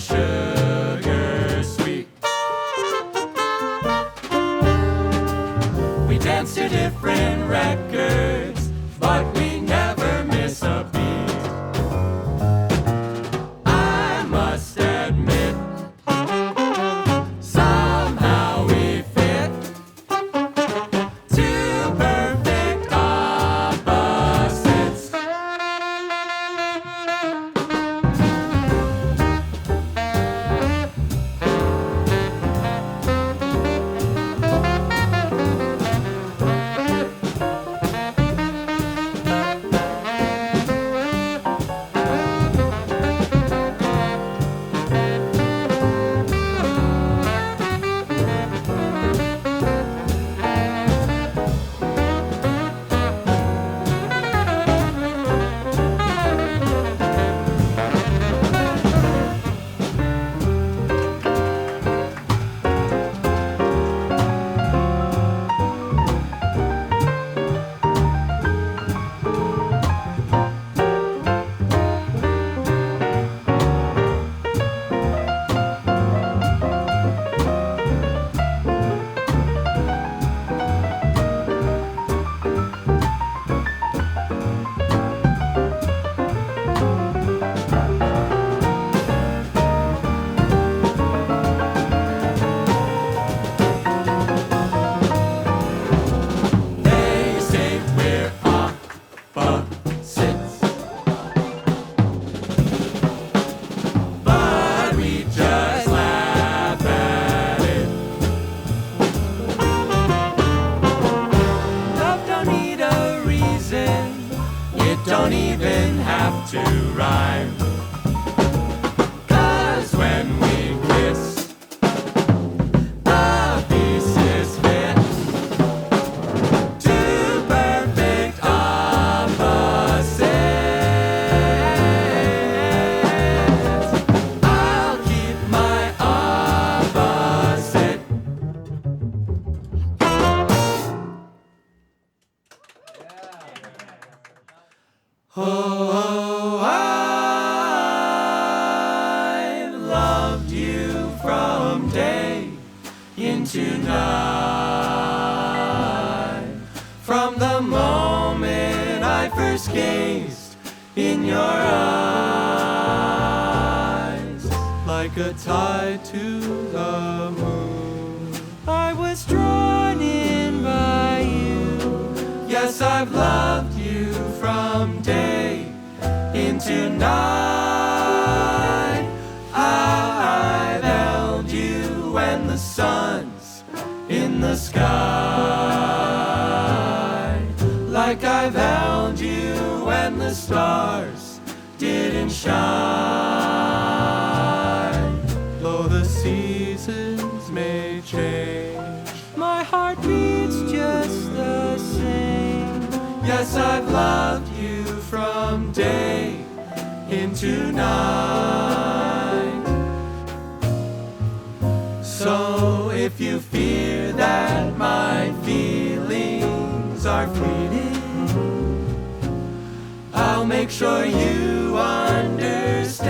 sugar sweet. We dance to different records, but we never miss a beat. I must admit, somehow we fit, two perfect opposites. Don't even have to rhyme, 'cause when we kiss, the pieces fit, two perfect opposites. I'll keep my opposite. Oh, I've loved you from day into night, from the moment I first gazed in your eyes. Like a tide to the moon, I was drawn in by you. Yes, I've loved you from day into night. I've held you when the sun's in the sky, like I've held you when the stars didn't shine. Though the seasons may change, my heart beats just the same. Yes, I've loved you from day into night. So if you fear that my feelings are fleeting, I'll make sure you understand.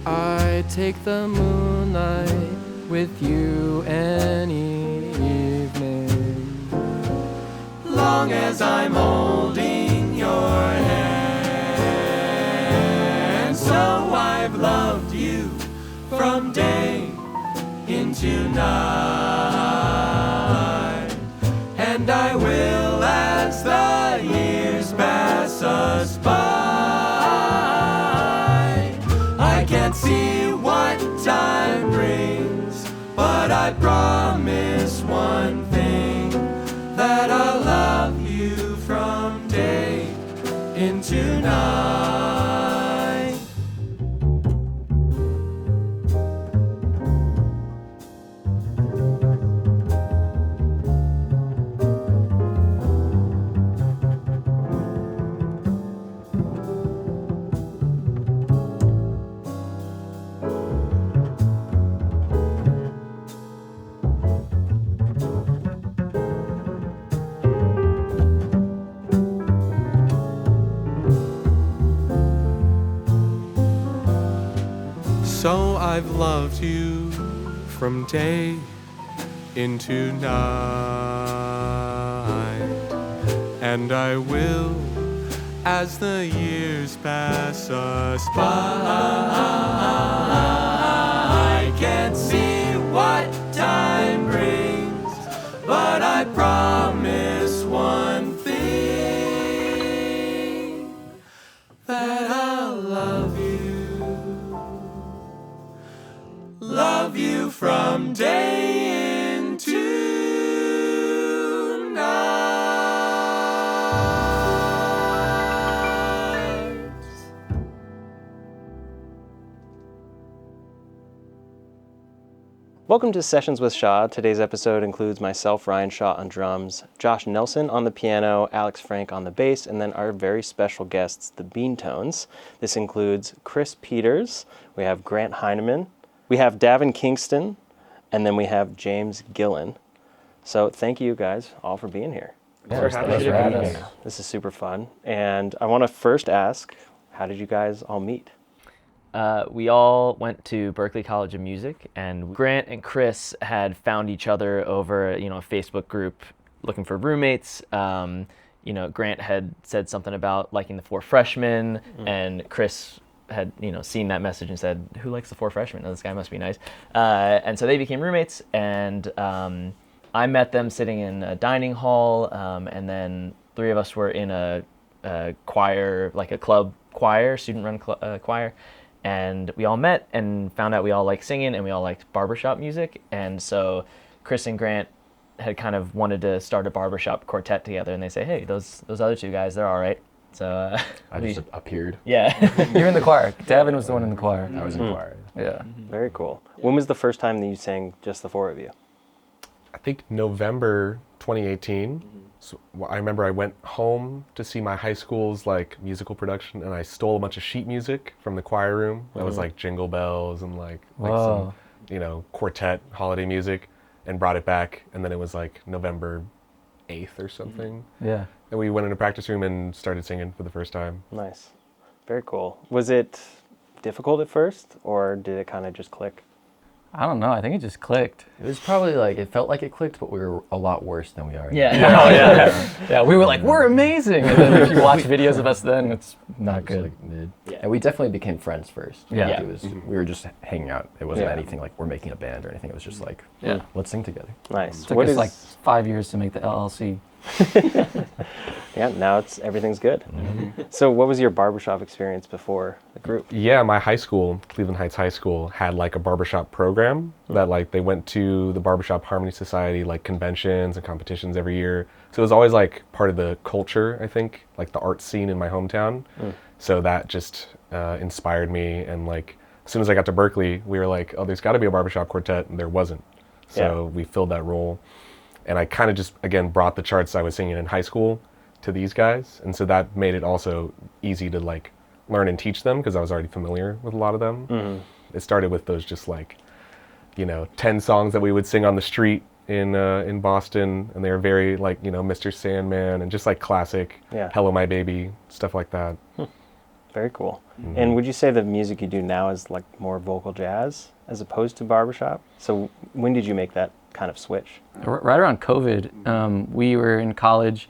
I take the moonlight with you any evening, long as I'm holding your hand. So I've loved you from day into night, and I will as the years pass us by. I can't see what time brings, but I promise one thing, that I'll love you from day into night. So I've loved you from day into night, and I will as the years pass us by. I can't see what time brings, but I promise one thing, that I'll love you from day into night. Welcome to Sessions with Shaw. Today's episode includes myself, Ryan Shaw, on drums, Josh Nelson on the piano, Alex Frank on the bass, and then our very special guests, the Beantones. This includes Chris Peters, we have Grant Heineman, we have Davin Kingston, and then we have James Gillen. So thank you guys all for being here. Thanks for having us. This is super fun. And I want to first ask, how did you guys all meet? We all went to Berklee College of Music, and Grant and Chris had found each other over, a Facebook group looking for roommates. Grant had said something about liking the four freshmen, and Chris had, seen that message and said, "Who likes the four freshmen? Oh, this guy must be nice." And so they became roommates, and I met them sitting in a dining hall, and then three of us were in a choir, like a club choir, student-run choir. And we all met and found out we all liked singing and we all liked barbershop music. And so Chris and Grant had kind of wanted to start a barbershop quartet together. And they say, "Hey, those other two guys, they're all right." So I just appeared. Yeah. You're in the choir. Davin was the one in the choir. I was in the choir. Yeah. Very cool. When was the first time that you sang just the four of you? I think November 2018. So I remember I went home to see my high school's musical production, and I stole a bunch of sheet music from the choir room. That was like Jingle Bells and like some quartet holiday music, and brought it back. And then it was like November 8th or something. Yeah. And we went into practice room and started singing for the first time. Nice. Very cool. Was it difficult at first, or did it kind of just click? I don't know. I think it just clicked. It was probably it felt like it clicked, but we were a lot worse than we are. Yeah, we were like, we're amazing. And then if you watch videos of us then, it's not good. Mid. Yeah. And we definitely became friends first. Yeah. It was, we were just hanging out. It wasn't anything like we're making a band or anything. It was just let's sing together. Nice. It took us 5 years to make the LLC. Yeah, now everything's good. So what was your barbershop experience before the group? Yeah, my high school, Cleveland Heights High School, had a barbershop program that they went to the Barbershop Harmony Society conventions and competitions every year. So it was always part of the culture, I think, the art scene in my hometown. So that just inspired me, and as soon as I got to Berklee, we were like, oh, there's got to be a barbershop quartet, and there wasn't. So we filled that role. And I kind of just, again, brought the charts I was singing in high school to these guys. And so that made it also easy to learn and teach them, because I was already familiar with a lot of them. It started with those just 10 songs that we would sing on the street in Boston. And they were very Mr. Sandman and just classic Hello My Baby, stuff like that. Very cool. And would you say the music you do now is more vocal jazz as opposed to barbershop? So when did you make that kind of switch? Right around COVID, we were in college.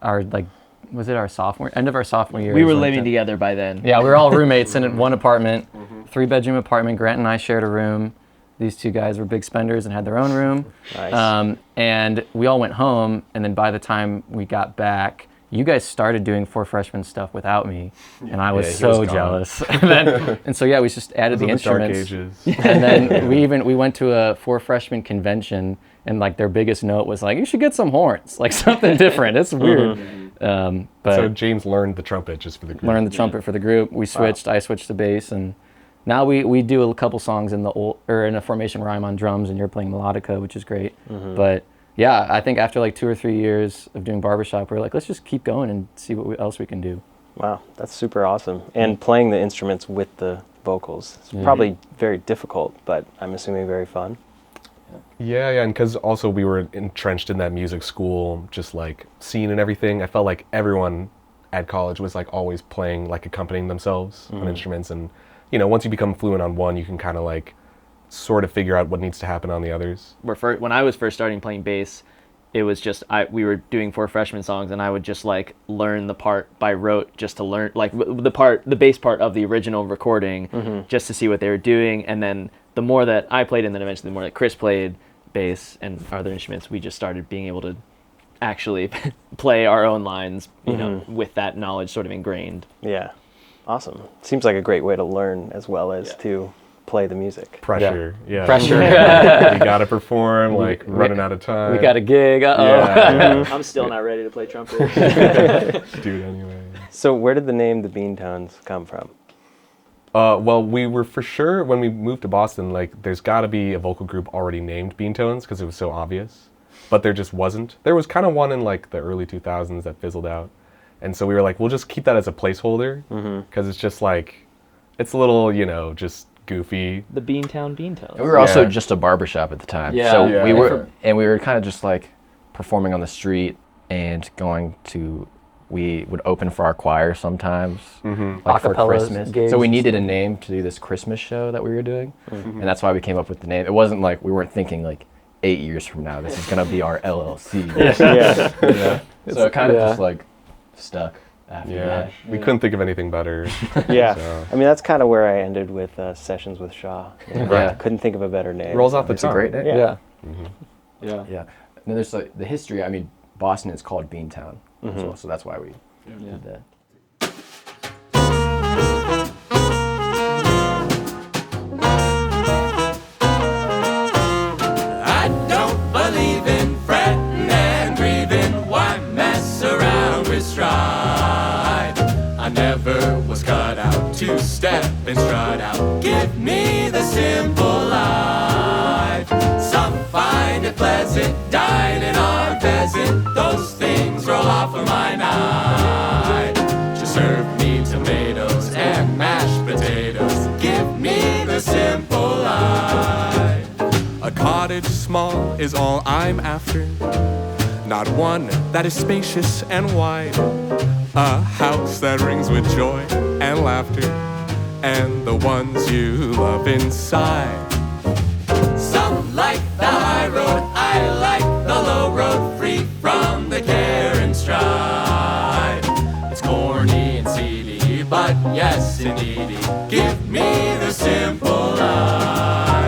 Was it our end of our sophomore year? We were living together by then. Yeah, we were all roommates in one apartment, 3-bedroom apartment. Grant and I shared a room. These two guys were big spenders and had their own room. Nice. And we all went home, and then by the time we got back, you guys started doing Four Freshmen stuff without me, and I was so jealous. and so we just added the instruments. Dark ages. And then we went to a Four Freshmen convention, and their biggest note was you should get some horns, something different. It's weird. But so James learned the trumpet just for the group. Learned the trumpet for the group. We switched. Wow. I switched to bass, and now we do a couple songs in in a formation where I'm on drums and you're playing melodica, which is great. But yeah, I think after 2 or 3 years of doing barbershop, we're let's just keep going and see what else we can do. Wow, that's super awesome. And playing the instruments with the vocals, it's probably very difficult, but I'm assuming very fun. Yeah, and because also we were entrenched in that music school, just scene and everything. I felt like everyone at college was always playing, accompanying themselves on instruments, and once you become fluent on one, you can kind of like sort of figure out what needs to happen on the others. When I was first starting playing bass, it was just we were doing 4 freshman songs, and I would just like learn the part by rote just to learn like the bass part of the original recording, just to see what they were doing. And then the more that I played, and then eventually the more that Chris played bass and other instruments, we just started being able to actually play our own lines, with that knowledge sort of ingrained. Yeah, awesome. Seems like a great way to learn as well as to play the music. Pressure, Pressure. You gotta perform, like running out of time. We got a gig. Yeah. I'm still not ready to play trumpet. Do it anyway. So where did the name the Bean Tones come from? Well, we were for sure, when we moved to Boston, like there's gotta be a vocal group already named Bean Tones because it was so obvious. But there just wasn't. There was kind of one in like the early 2000s that fizzled out. And so we were like, we'll just keep that as a placeholder because it's just like, it's a little, just goofy. The Beantown Beantones. And we were also just a barbershop at the time. Yeah. So Yeah. we were kind of just like performing on the street and we would open for our choir sometimes, like for Acapella Christmas. gigs. So we needed a name to do this Christmas show that we were doing. And that's why we came up with the name. It wasn't like, we weren't thinking like 8 years from now, this is gonna be our LLC. Yeah. So it kind of just like stuck after that. We couldn't think of anything better. Yeah. So. I mean, that's kind of where I ended with Sessions with Shaw. Right. I couldn't think of a better name. Rolls off the It's a tongue. great name. Yeah. Yeah. Yeah. And then there's like the history. I mean, Boston is called Beantown as well, so that's why we did that. I don't believe in fretting and grieving. Why mess around with strife? I never was cut out to step and strut out. Give me the simple life. Some find it pleasant, dining on pheasant. Those things roll off of my knife. Just serve me tomatoes and mashed potatoes. Give me the simple life. A cottage small is all I'm after, not one that is spacious and wide. A house that rings with joy and laughter, and the ones you love inside. Some like the high road, I like the low road, free from the care and strife. It's corny and seedy, but yes indeedy, give me the simple life.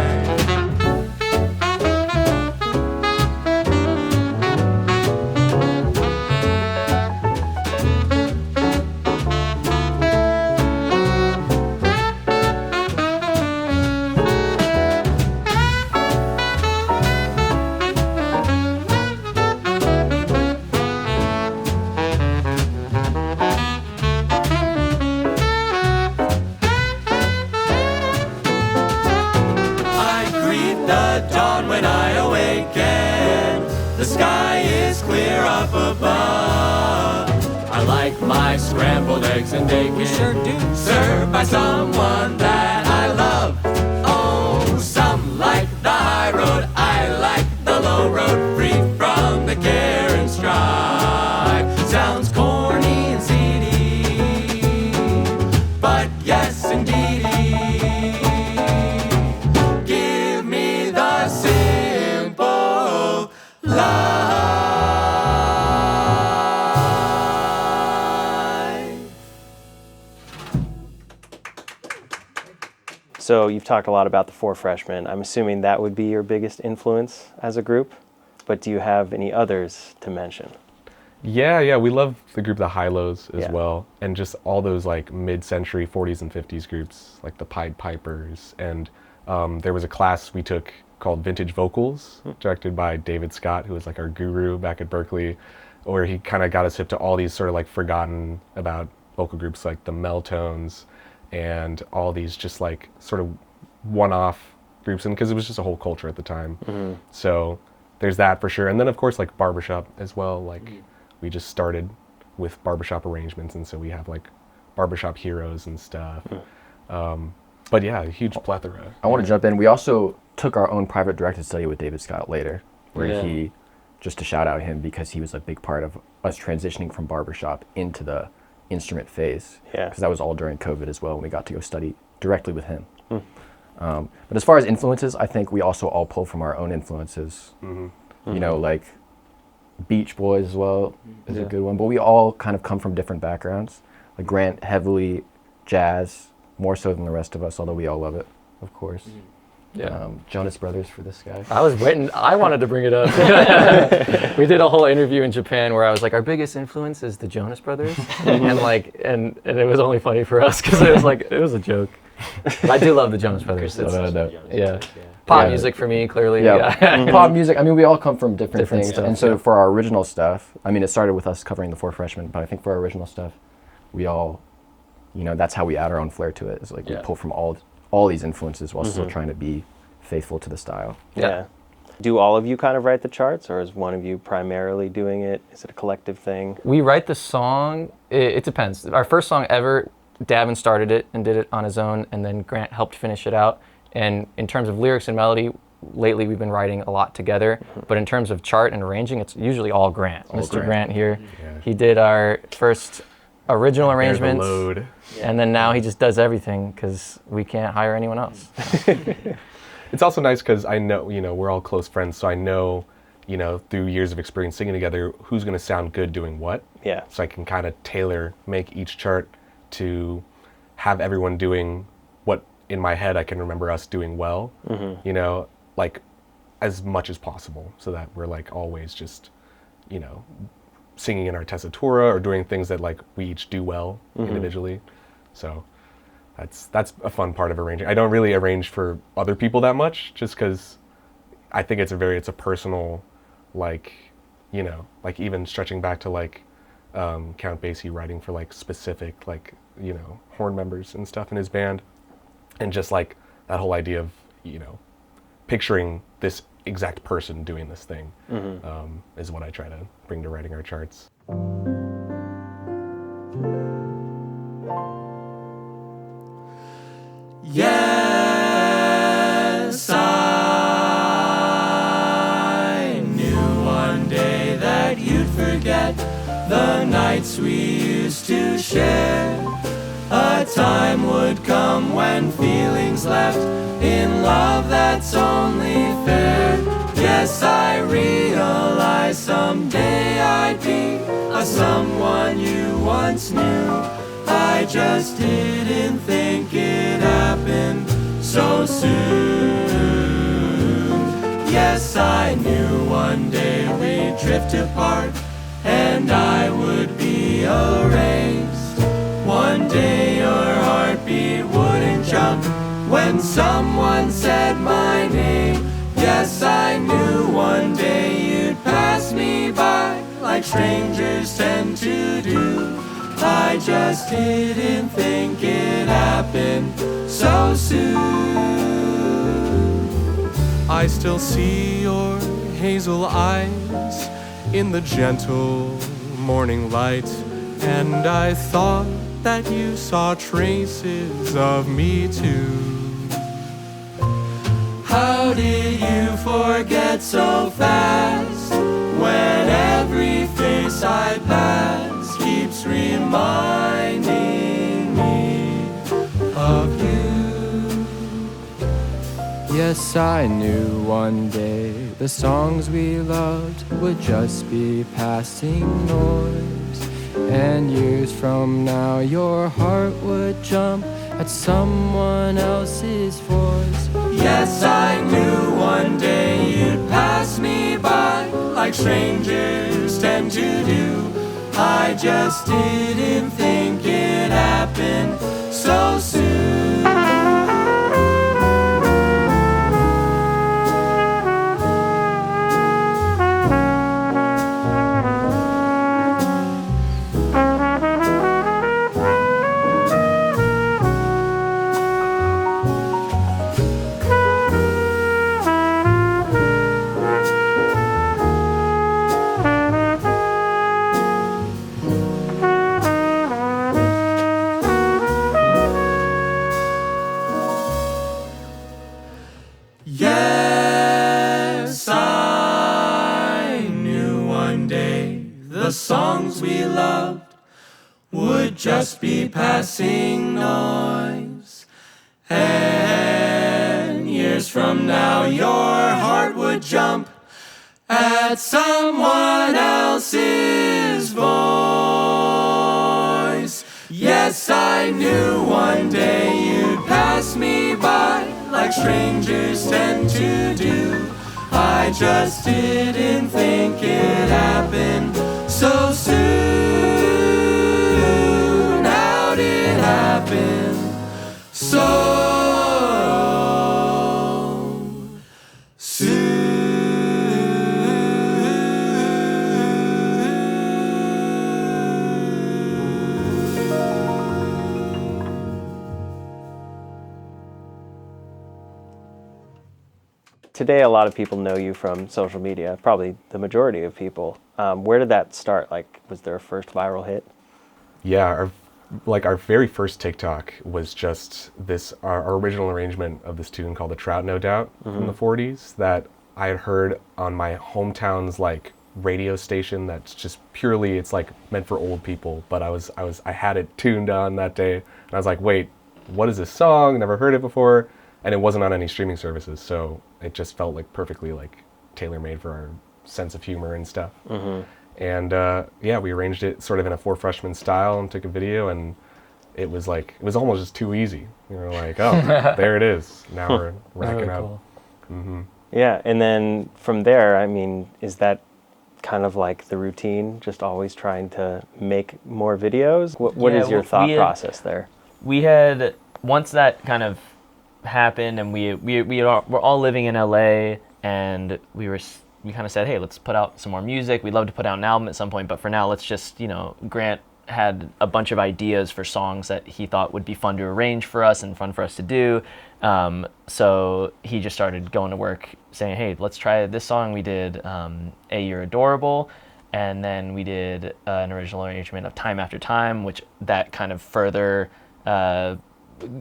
I greet the dawn when I awaken. The sky is clear up above. I like my scrambled eggs and bacon. Sure do. Served by someone that I love. Oh, some like the high road, I like the low road, free from the care and strife. Sounds corny and seedy, but yes indeedy. Give me the simple life. So you've talked a lot about the 4 freshmen. I'm assuming that would be your biggest influence as a group, but do you have any others to mention? Yeah, we love the group The High-Lows as Yeah. well, and just all those like mid-century 40s and 50s groups, like the Pied Pipers, and there was a class we took called Vintage Vocals, directed by David Scott, who was like our guru back at Berklee, where he kind of got us hip to all these sort of like forgotten about vocal groups like the Meltones and all these just like sort of one-off groups, and because it was just a whole culture at the time. So there's that for sure, and then of course like barbershop as well. Like we just started with barbershop arrangements, and so we have like barbershop heroes and stuff. But yeah, a huge plethora. I want to jump in. We also took our own private directed study with David Scott later, where he, just to shout out him because he was a big part of us transitioning from barbershop into the instrument phase. Yeah. Because that was all during COVID as well, and we got to go study directly with him. But as far as influences, I think we also all pull from our own influences. You know, like Beach Boys as well is a good one. But we all kind of come from different backgrounds. Like Grant, heavily jazz, more so than the rest of us, although we all love it, of course. Jonas Brothers for this guy. I was waiting. I wanted to bring it up. We did a whole interview in Japan where I was like, our biggest influence is the Jonas Brothers, and it was only funny for us because it was like it was a joke. But I do love the Jonas Brothers. Pop music for me, clearly. Pop music. I mean, we all come from different things, stuff, and so for our original stuff, I mean, it started with us covering the Four Freshmen, but I think for our original stuff, we all, you know, that's how we add our own flair to it. Is like we pull from all these influences while still trying to be faithful to the style. Yeah. Do all of you kind of write the charts, or is one of you primarily doing it? Is it a collective thing? We write the song. It depends. Our first song ever, Davin started it and did it on his own, and then Grant helped finish it out. And in terms of lyrics and melody, lately we've been writing a lot together. But in terms of chart and arranging, it's usually all Grant. Mr. Grant here. He did our first original arrangements, and then now he just does everything because we can't hire anyone else. It's also nice because I know, you know, we're all close friends, so I know, you know, through years of experience singing together, who's going to sound good doing what. Yeah. So I can kind of make each chart to have everyone doing what in my head I can remember us doing well, you know, like as much as possible, so that we're like always just, you know, singing in our tessitura or doing things that like we each do well individually. So that's a fun part of arranging. I don't really arrange for other people that much, just because I think it's a personal, like, you know, like even stretching back to like Count Basie writing for like specific, like, you know, horn members and stuff in his band, and just like that whole idea of, you know, picturing this exact person doing this thing is what I try to bring to writing our charts. Yes, I knew one day that you'd forget the nights we used to share. A time would come when feelings left in love that's only fair. Yes, I realize someday I'd be a someone you once knew. I just didn't think it happened so soon. Yes, I knew one day we'd drift apart and I would be erased. One day your heartbeat wouldn't jump when someone said my name. Yes, I knew one day you'd pass me by like strangers tend to do. I just didn't think it happened so soon. I still see your hazel eyes in the gentle morning light, and I thought that you saw traces of me too. How did you forget so fast when every face I pass keeps reminding me of you? Yes, I knew one day the songs we loved would just be passing noise, and years from now your heart would jump at someone else's voice. Yes, I knew one day you'd pass me by like strangers tend to do. I just didn't think it happened so soon. Yes, I knew one day the songs we loved would just be passing noise, And years from now your heart would jump at someone else's voice. Yes, I knew one day you'd pass me by like strangers tend to do. I just didn't think it happened so soon. How did it happen so soon? Today, a lot of people know you from social media, probably the majority of people. Where did that start? Like, was there a first viral hit? Yeah, our very first TikTok was just our original arrangement of this tune called the Trout No Doubt from the 40s that I had heard on my hometown's like radio station that's just purely, it's like meant for old people, but I had it tuned on that day and I was like, wait, what is this song? Never heard it before. And it wasn't on any streaming services, so it just felt like perfectly like tailor-made for our sense of humor and stuff. And yeah, we arranged it sort of in a Four Freshmen style and took a video, and it was almost just too easy. We were like, oh, there it is. Now we're racking up. Cool. Yeah, and then from there, I mean, is that kind of like the routine, just always trying to make more videos? What is your thought process there? We had, once that kind of happened and we're all living in LA, and we kind of said, hey, let's put out some more music. We'd love to put out an album at some point, but for now, let's just, Grant had a bunch of ideas for songs that he thought would be fun to arrange for us and fun for us to do. So he just started going to work saying, hey, let's try this song. We did A You're Adorable, and then we did an original arrangement of Time After Time, which that kind of further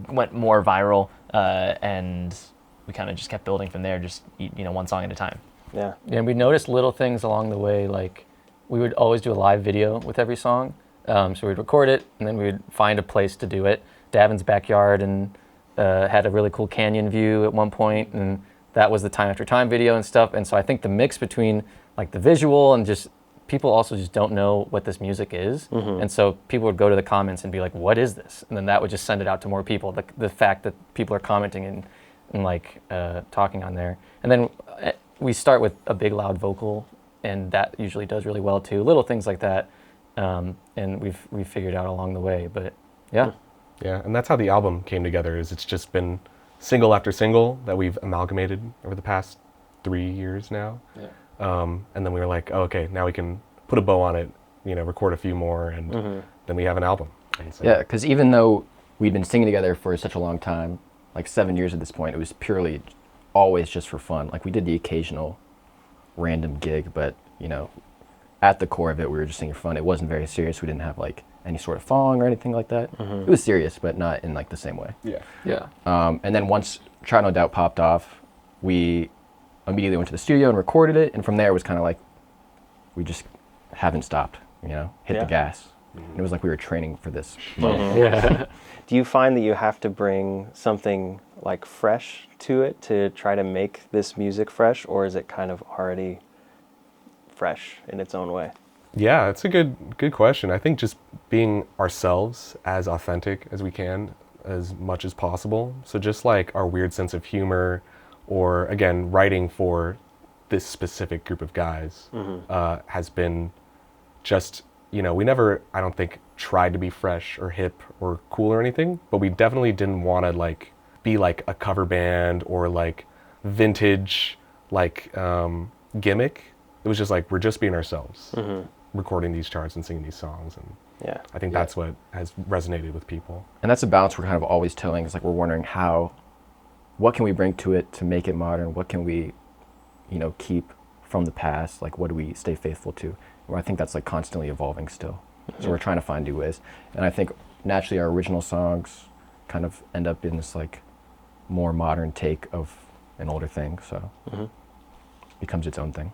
went more viral, and we kind of just kept building from there, just one song at a time. Yeah. And we noticed little things along the way, like we would always do a live video with every song. So we'd record it, and then we'd find a place to do it. Davin's backyard, and had a really cool canyon view at one point, and that was the Time After Time video and stuff. And so I think the mix between like the visual and just people also just don't know what this music is. And so people would go to the comments and be like, what is this? And then that would just send it out to more people. The fact that people are commenting and like talking on there. And then we start with a big loud vocal, and that usually does really well too. Little things like that. And we've figured out along the way, but yeah. Yeah, and that's how the album came together, is it's just been single after single that we've amalgamated over the past 3 years now. Yeah. And then we were like, oh, okay, now we can put a bow on it, record a few more, and then we have an album. And so, Yeah, because even though we'd been singing together for such a long time, like 7 years at this point, it was purely always just for fun. Like we did the occasional random gig, but at the core of it, we were just singing for fun. It wasn't very serious. We didn't have like any sort of song or anything like that. It was serious, but not in like the same way. Yeah. And then once Trout No Doubt popped off, we immediately went to the studio and recorded it. And from there, it was kind of like, we just haven't stopped, hit the gas. And it was like we were training for this. Do you find that you have to bring something like fresh to it to try to make this music fresh, or is it kind of already fresh in its own way? Yeah, it's a good question. I think just being ourselves, as authentic as we can, as much as possible. So just like our weird sense of humor, or again, writing for this specific group of guys has been just, we never, I don't think, tried to be fresh or hip or cool or anything, but we definitely didn't want to like be like a cover band or like vintage like gimmick. It was just like, we're just being ourselves, recording these charts and singing these songs. And I think that's what has resonated with people. And that's a balance we're kind of always towing. It's like we're wondering what can we bring to it to make it modern? What can we, keep from the past? Like, what do we stay faithful to? Well, I think that's like constantly evolving still. So we're trying to find new ways. And I think naturally our original songs kind of end up in this like more modern take of an older thing. So it becomes its own thing.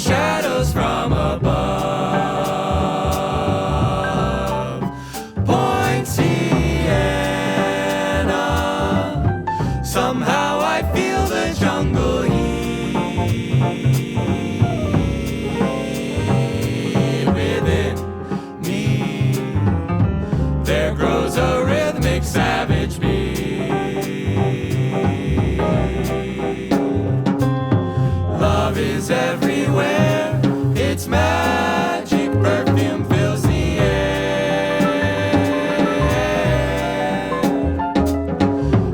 shadows from above. Poinciana, somehow I feel the jungle heat within me. There grows a rhythmic savage beat. Love is everywhere, its magic perfume fills the air.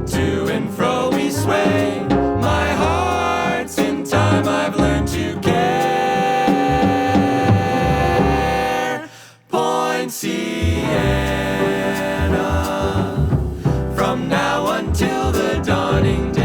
To and fro we sway, my heart's in time, I've learned to care. Poinciana, from now until the dawning day.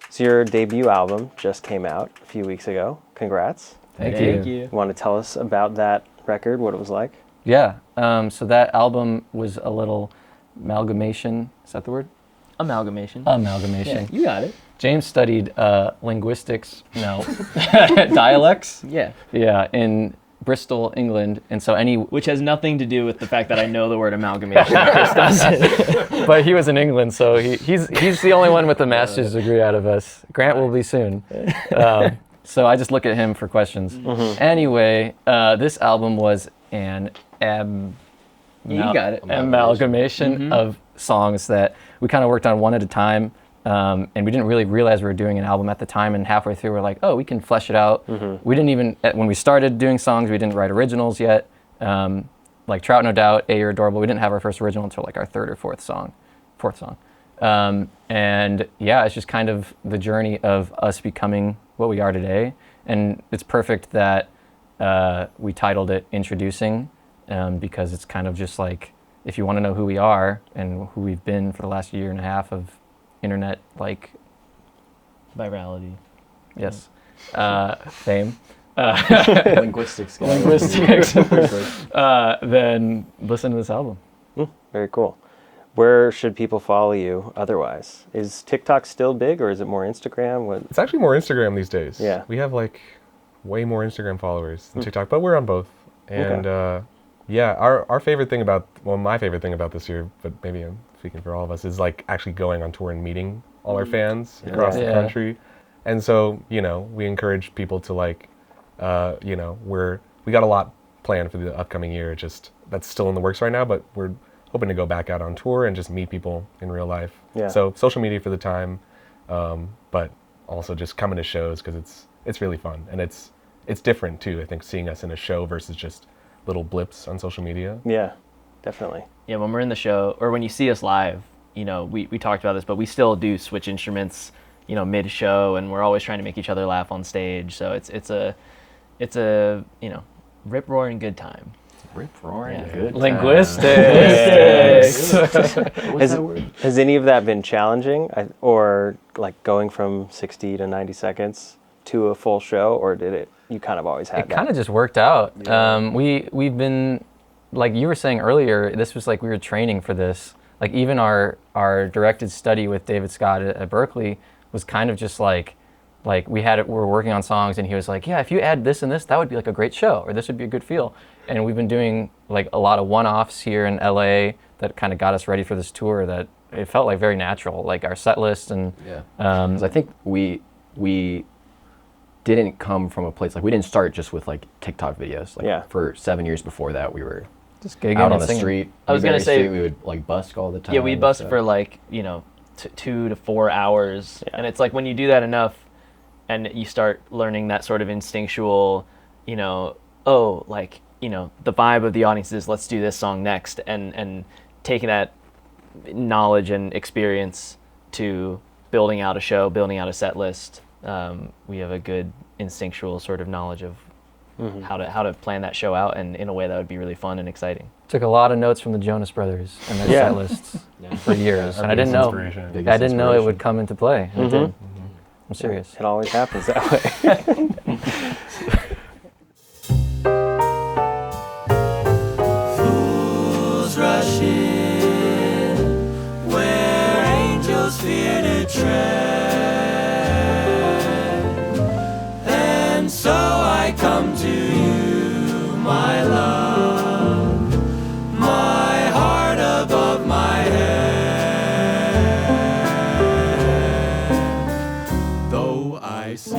So your debut album just came out a few weeks ago. Congrats. Thank Thank you. you. Want to tell us about that record, what it was like? Yeah. So that album was a little amalgamation. Is that the word? Amalgamation. Amalgamation. Yeah, you got it. James studied linguistics, dialects. Yeah. Yeah, in Bristol, England, and so Which has nothing to do with the fact that I know the word amalgamation. Chris doesn't. but he was in England, so he's the only one with a master's degree out of us. Grant will be soon. So I just look at him for questions. Mm-hmm. Anyway, this album was an You got it. amalgamation of songs that we kind of worked on one at a time. And we didn't really realize we were doing an album at the time, and halfway through we're like, oh, we can flesh it out. We didn't even, when we started doing songs, we didn't write originals yet. Like Trout No Doubt, You're Adorable, we didn't have our first original until like our third or fourth song. And yeah, it's just kind of the journey of us becoming what we are today. And it's perfect that we titled it Introducing, because it's kind of just like, if you want to know who we are and who we've been for the last year and a half of internet, like Virality. yes, fame, Linguistics. linguistics, then listen to this album. Very cool. Where should people follow you otherwise? Is TikTok still big, or is it more Instagram? What? It's actually more Instagram these days. Yeah. We have like way more Instagram followers than TikTok, but we're on both. And yeah, our favorite thing about, well, my favorite thing about this year, but maybe I'm speaking for all of us, is like actually going on tour and meeting all our fans across the country. And so, you know, we encourage people to like, you know, we got a lot planned for the upcoming year. Just that's still in the works right now, but we're hoping to go back out on tour and just meet people in real life. Yeah. So social media for the time, but also just coming to shows because it's really fun and it's different too. I think seeing us in a show versus just little blips on social media. Yeah, definitely. Yeah, when we're in the show, or when you see us live, you know, we talked about this, but we still do switch instruments, you know, mid-show, and we're always trying to make each other laugh on stage. So it's a you know, rip-roaring good time. Rip-roaring Yeah. good. Linguistics. Has any of that been challenging, or like going from 60 to 90 seconds to a full show, or did it? You kind of always had It that? kind of just worked out. We've been, like you were saying earlier, this was like we were training for this. Like even our directed study with David Scott at Berklee was kind of just like we're working on songs and he was like, yeah, if you add this and this, that would be like a great show, or this would be a good feel. And we've been doing like a lot of one-offs here in LA that kind of got us ready for this tour that it felt like very natural, like our set list and 'Cause I think we didn't come from a place, like we didn't start just with like TikTok videos. Like for 7 years before that, we were just gigging out on and the singing. street. I was gonna say we would like busk all the time. Yeah, we bust for like, you know, 2 to 4 hours. And it's like when you do that enough and you start learning that sort of instinctual, you know, oh, like, you know, the vibe of the audience is let's do this song next, and taking that knowledge and experience to building out a show, building out a set list. We have a good instinctual sort of knowledge of how to plan that show out, and in a way that would be really fun and exciting. Took a lot of notes from the Jonas Brothers and their set lists for years, and I didn't know it would come into play. And it did. I'm serious. It always happens that way. Fools rush in where angels fear to tread, and so I come to you, my love, my heart above my head, though I see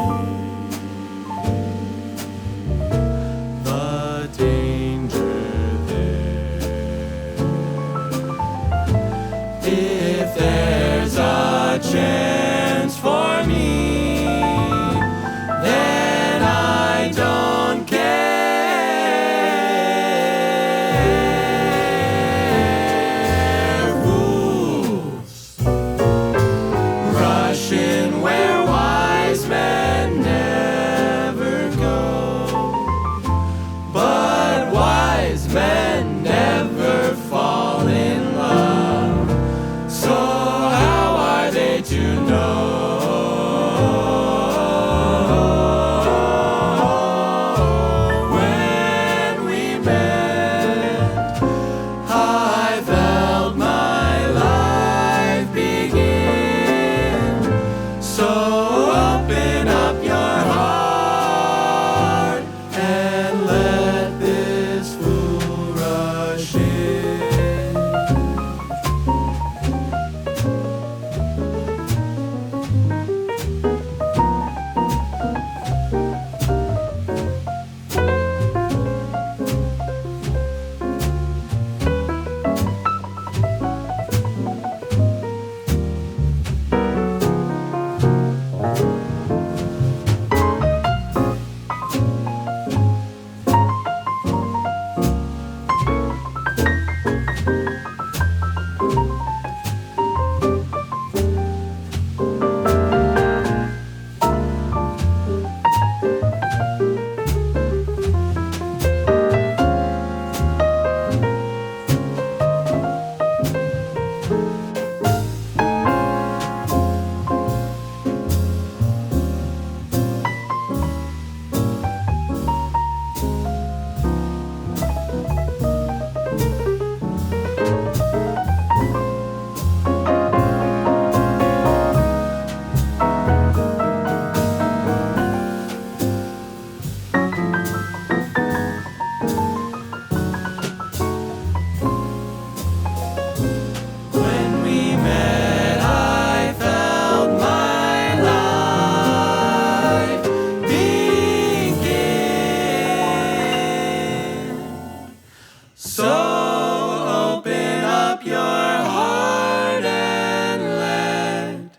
So open up your heart and let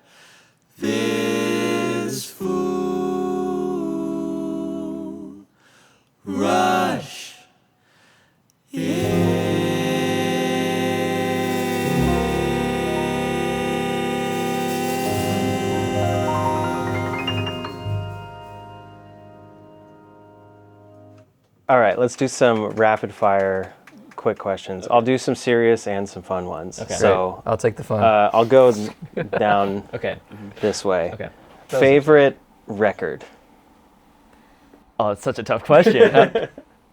this fool rush in. All right, let's do some rapid fire quick questions. I'll do some serious and some fun ones. Okay. So I'll take the fun. I'll go down Okay. this way. Okay. Favorite record? Oh, it's such a tough question.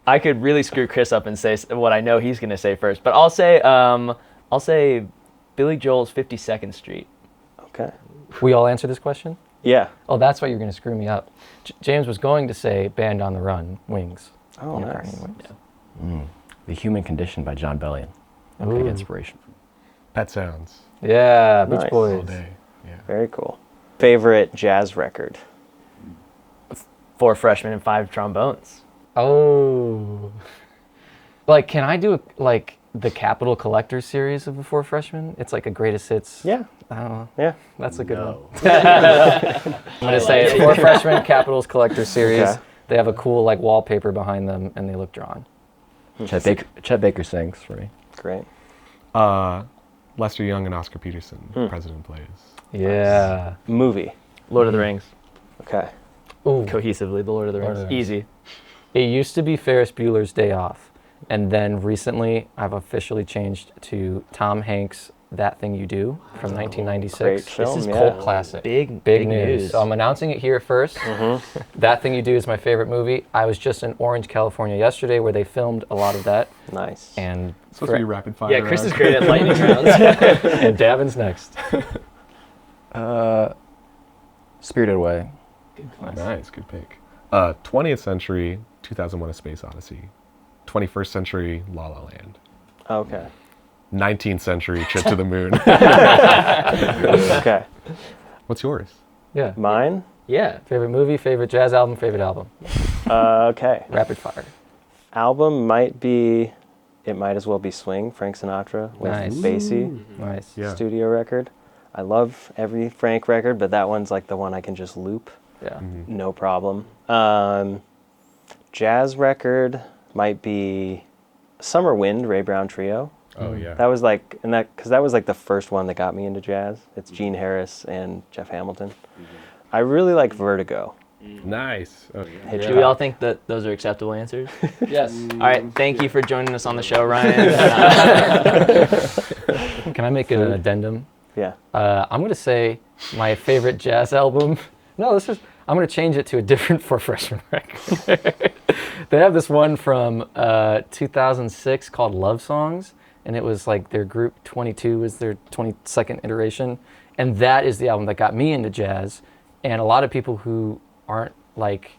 I could really screw Chris up and say what I know he's going to say first, but I'll say Billy Joel's 52nd Street. Okay. We all answer this question? Yeah. Oh, that's why you're going to screw me up. James was going to say Band on the Run, Wings. Oh, Yeah, nice. Wings. The Human Condition by John Bellion. Big inspiration. Pet Sounds. Yeah, Beach Nice. Boys. All day. Yeah. Very cool. Favorite jazz record? 4 freshmen and 5 trombones. Oh. Like, can I do like the Capitol Collector series of the 4 freshmen? It's like a greatest hits. Yeah. I don't know. Yeah. That's a good one. I'm gonna say it's 4 freshmen Capitals Collector series. Okay. They have a cool like wallpaper behind them, and they look drawn. Chet Baker sings for me. Great. Lester Young and Oscar Peterson, President Plays. Yeah. Movie. Lord of the Rings. Okay. Ooh. Cohesively, the Lord of the Lord Rings. of the Rings. Easy. It used to be Ferris Bueller's Day Off, and then recently I've officially changed to Tom Hanks' That Thing You Do from 1996. Great film, This is yeah. cult classic. Big news. So I'm announcing it here first. That Thing You Do is my favorite movie. I was just in Orange, California yesterday where they filmed a lot of that. Nice. And Supposed to be rapid fire. Yeah, Chris is round. great at lightning rounds. and Davin's next. Spirited Away. Nice, good pick. 20th century, 2001: A Space Odyssey. 21st century, La La Land. Okay. 19th century, Trip to the Moon. Okay. What's yours? Yeah. Mine? Yeah. Favorite movie, favorite jazz album, favorite album. Okay. Rapid fire. Album might be, it might as well be Swing, Frank Sinatra with Nice. Basie Nice. Yeah. studio record. I love every Frank record, but that one's like the one I can just loop, Yeah. no problem. Jazz record might be Summer Wind, Ray Brown Trio. Oh, yeah. That was like, because that was like the first one that got me into jazz. It's Gene Harris and Jeff Hamilton. I really like Vertigo. Nice. Oh, yeah. Hitchcock. Do we all think that those are acceptable answers? Yes. All right. Thank you for joining us on the show, Ryan. Can I make an addendum? Yeah. I'm gonna say my favorite jazz album. No, I'm gonna change it to a different 4 freshman record. They have this one from 2006 called Love Songs, and it was like their group 22 was their 22nd iteration, and that is the album that got me into jazz. And a lot of people who aren't like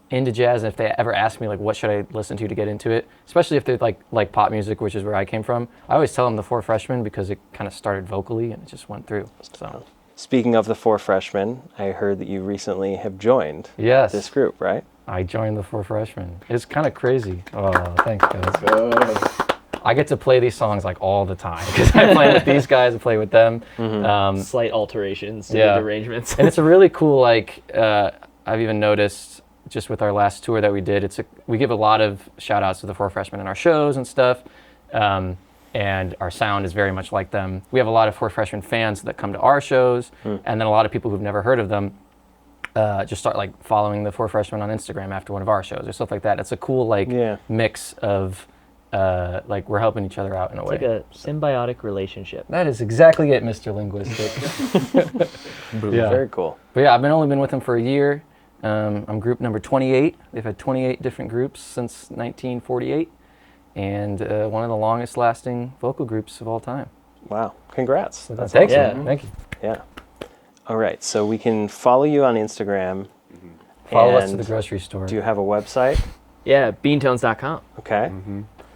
into jazz, and if they ever ask me like what should I listen to get into it, especially if they like pop music, which is where I came from, I always tell them the 4 freshmen because it kind of started vocally and it just went through. So Speaking of the 4 freshmen, I heard that you recently have joined yes, this group, right? I joined the 4 freshmen. It's kind of crazy. Oh, thanks guys. I get to play these songs like all the time because I play with these guys, I play with them. Slight alterations to Yeah. the arrangements. And it's a really cool, like, I've even noticed just with our last tour that we did, we give a lot of shout outs to the 4 freshmen in our shows and stuff. And our sound is very much like them. We have a lot of 4 freshman fans that come to our shows, and then a lot of people who've never heard of them just start like following the 4 freshmen on Instagram after one of our shows or stuff like that. It's a cool like mix of like we're helping each other out in a way. It's like a symbiotic relationship. That is exactly it, Mr. Linguistic. Yeah. Very cool. But yeah, I've only been with them for a year. I'm group number 28. They've had 28 different groups since 1948, and one of the longest lasting vocal groups of all time. Wow. Congrats. That's Thanks. awesome. Yeah. Thank you. Yeah. All right. So we can follow you on Instagram. Follow us to and the grocery store. Do you have a website? Yeah, beantones.com. Okay.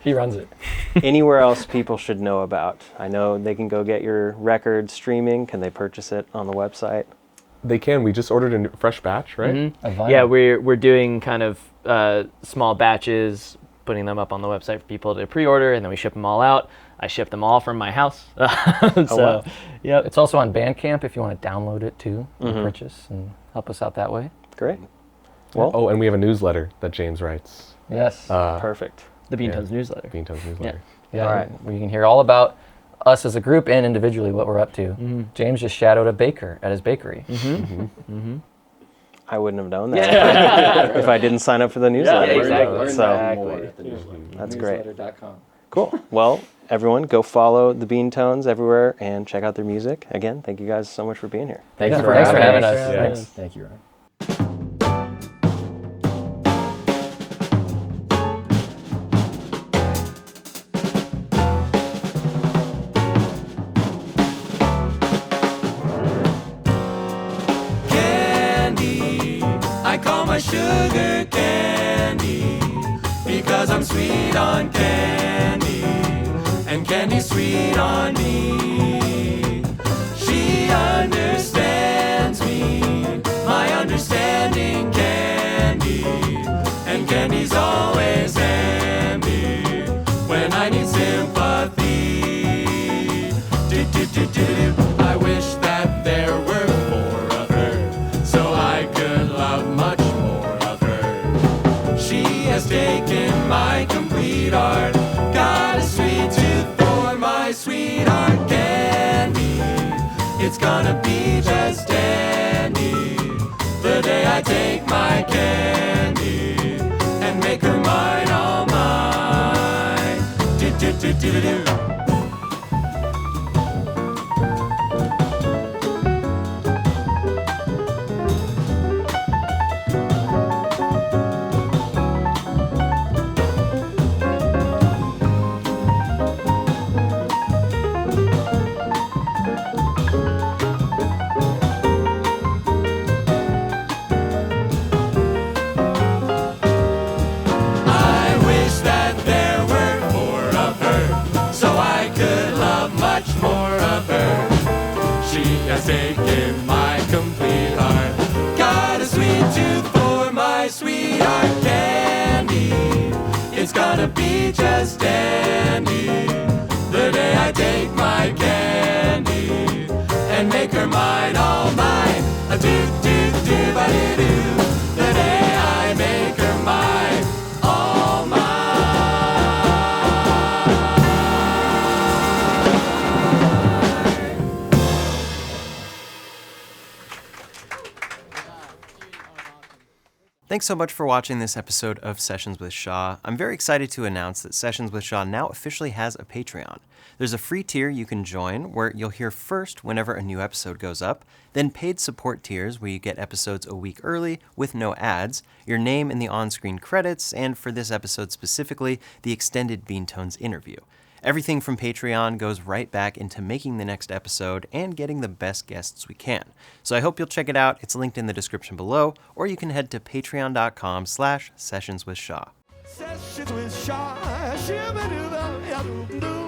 He runs it. Anywhere else people should know about? I know they can go get your record streaming. Can they purchase it on the website? They can. We just ordered a fresh batch, right? A vinyl. Yeah, we're doing kind of small batches, putting them up on the website for people to pre-order, and then we ship them all out. I ship them all from my house. Wow. Yep. It's also on Bandcamp if you want to download it too, and purchase and help us out that way. Great. Well, Oh, and we have a newsletter that James writes. Yes. perfect. The Beantones newsletter. Beantones newsletter. Yeah, All right. where you can hear all about us as a group and individually what we're up to. James just shadowed a baker at his bakery. I wouldn't have known that if I didn't sign up for the newsletter. exactly. So that's great. Cool. Well, everyone, go follow the Beantones everywhere and check out their music. Again, thank you guys so much for being here. Thanks for Thanks for having us. us. Thanks. Thank you, Ryan. Candy, I call my sugar candy because I'm sweet on candy and candy's sweet on me. She understands me, my understanding candy, and candy's always handy when I need sympathy. Do. I wish that there were more of her, so I could love much more of her. She has taken my complete heart, got a sweet tooth for my sweetheart candy. It's gonna be just dandy the day I take my candy and make her mine, all mine. Do. I wish that there were more of her, so I could love much more of her. She has taken my complete heart, got a sweet tooth for my sweetheart candy. It's gonna be just dandy the day I take my candy and make her mine, all mine. A do-ba-dee-doo. The day I make her mine, all mine. Thanks so much for watching this episode of Sessions with Shaw. I'm very excited to announce that Sessions with Shaw now officially has a Patreon. There's a free tier you can join where you'll hear first whenever a new episode goes up, then paid support tiers where you get episodes a week early with no ads, your name in the on-screen credits, and for this episode specifically, the extended Beantones interview. Everything from Patreon goes right back into making the next episode and getting the best guests we can. So I hope you'll check it out. It's linked in the description below, or you can head to patreon.com/sessionswithshaw. Sessions with Shaw, shibba-doo-ba-ya-doo-doo.